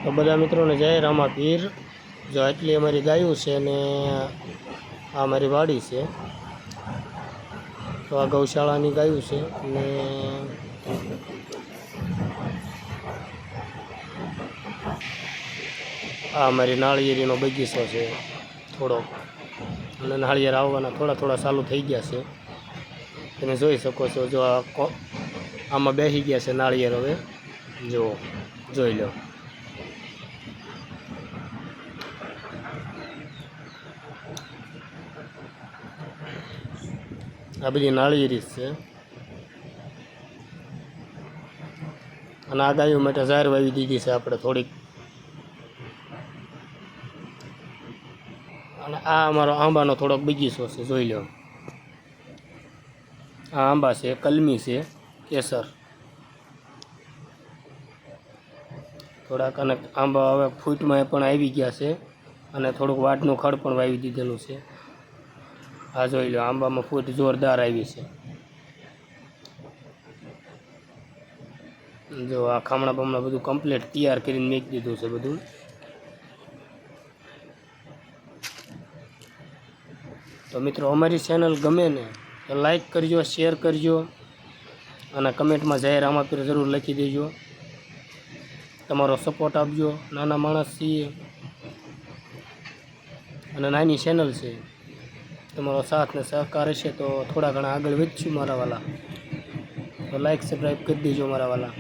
તો બધા મિત્રોને જય રામાપીર। જો આટલી અમારી ગાયું છે ને આ અમારી વાડી છે। તો આ ગૌશાળાની ગાયું છે ને આ અમારી નાળિયેરીનો બગીચો છે થોડોક, અને નાળિયેર આવવાના થોડા થોડા ચાલુ થઈ ગયા છે। તમે જોઈ શકો છો। જો આમાં બેસી ગયા છે નાળિયેર। હવે જુઓ, જોઈ લો। આ બધી નાળિયેરી છે, અને આ ગાયો માટે ઝાર વાવી દીધી છે આપણે થોડીક। અને આ અમારો આંબાનો થોડોક બગીચો છે, જોઈ લો। આ આંબા છે, કલમી છે, કેસર થોડાક, અને આંબા હવે ફૂટમાં પણ આવી ગયા છે, અને થોડુંક વાટનું ખડ પણ વાવી દીધેલું છે। આ જોઈ લો, આંબામાં ફૂટ જોરદાર આવી છે। જો આ ખામણા બામણા બધું કમ્પ્લીટ તૈયાર કરીને મૂકી દીધું છે બધું। તો મિત્રો અમારી ચેનલ ગમે ને તો લાઈક કરજો, શેર કરજો, અને કમેન્ટમાં જય રામાપીર જરૂર લખી દેજો। તમારો સપોર્ટ આપજો। નાના માણસ છીએ અને નાની ચેનલ છે, તમારો સાથ ને સહકાર હશે તો થોડા ઘણા આગળ વધશું મારા વાલા। તો લાઈક સબસ્ક્રાઈબ કરી દેજો મારા વાલા।